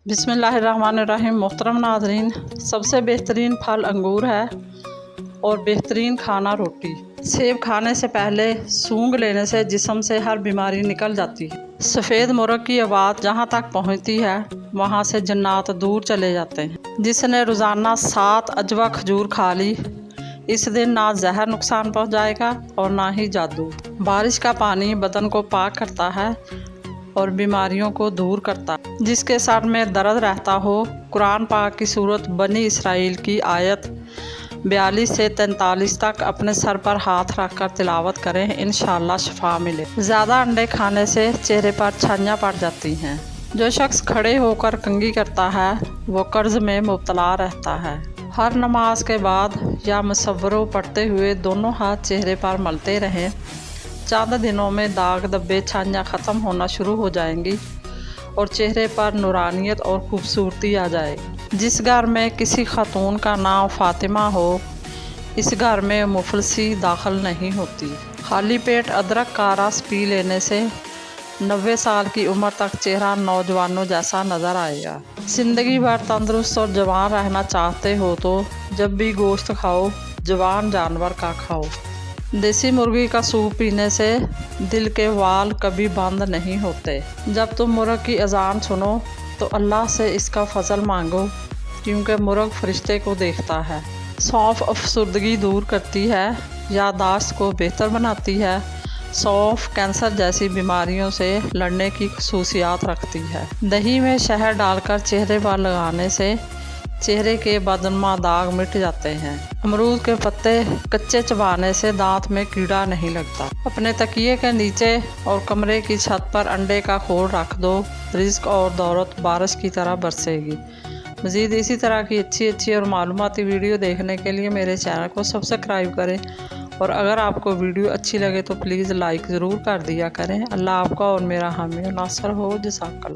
بسم اللہ الرحمن الرحیم۔ محترم ناظرین، سب سے بہترین پھل انگور ہے اور بہترین کھانا روٹی۔ سیب کھانے سے پہلے سونگھ لینے سے جسم سے ہر بیماری نکل جاتی ہے۔ سفید مرغ کی آواز جہاں تک پہنچتی ہے وہاں سے جنات دور چلے جاتے ہیں۔ جس نے روزانہ 7 عجوہ کھجور کھا لی، اس دن نہ زہر نقصان پہنچائے گا اور نہ ہی جادو۔ بارش کا پانی بدن کو پاک کرتا ہے اور بیماریوں کو دور کرتا ہے۔ جس کے سر میں درد رہتا ہو، قرآن پاک کی سورت بنی اسرائیل کی آیت 42 سے 43 تک اپنے سر پر ہاتھ رکھ کر تلاوت کریں، انشاءاللہ شفا ملے۔ زیادہ انڈے کھانے سے چہرے پر چھائیاں پڑ جاتی ہیں۔ جو شخص کھڑے ہو کر کنگھی کرتا ہے وہ قرض میں مبتلا رہتا ہے۔ ہر نماز کے بعد یا مصوروں پڑھتے ہوئے دونوں ہاتھ چہرے پر ملتے رہیں۔ چند دنوں میں داغ دھبے چھائیاں ختم ہونا شروع ہو جائیں گی اور چہرے پر نورانیت اور خوبصورتی آ جائے گی۔ جس گھر میں کسی خاتون کا نام فاطمہ ہو، اس گھر میں مفلسی داخل نہیں ہوتی۔ خالی پیٹ ادرک کا رس پی لینے سے 90 سال کی عمر تک چہرہ نوجوانوں جیسا نظر آئے گا۔ زندگی بھر تندرست اور جوان رہنا چاہتے ہو تو جب بھی گوشت کھاؤ، جوان جانور کا کھاؤ۔ دیسی مرغی کا سوپ پینے سے دل کے وال کبھی بند نہیں ہوتے۔ جب تم مرغ کی اذان سنو تو اللہ سے اس کا فضل مانگو، کیونکہ مرغ فرشتے کو دیکھتا ہے۔ سونف افسردگی دور کرتی ہے، یادداشت کو بہتر بناتی ہے۔ سونف کینسر جیسی بیماریوں سے لڑنے کی خصوصیات رکھتی ہے۔ دہی میں شہد ڈال کر چہرے پر لگانے سے چہرے کے بدنما داغ مٹ جاتے ہیں۔ امرود کے پتے کچے چبانے سے دانت میں کیڑا نہیں لگتا۔ اپنے تکیے کے نیچے اور کمرے کی چھت پر انڈے کا کھول رکھ دو، رزق اور دولت بارش کی طرح برسے گی۔ مزید اسی طرح کی اچھی اور معلوماتی ویڈیو دیکھنے کے لیے میرے چینل کو سبسکرائب کریں، اور اگر آپ کو ویڈیو اچھی لگے تو پلیز لائک ضرور کر دیا کریں۔ اللہ آپ کا اور میرا حامی و ناصر ہو۔ جزاک اللہ۔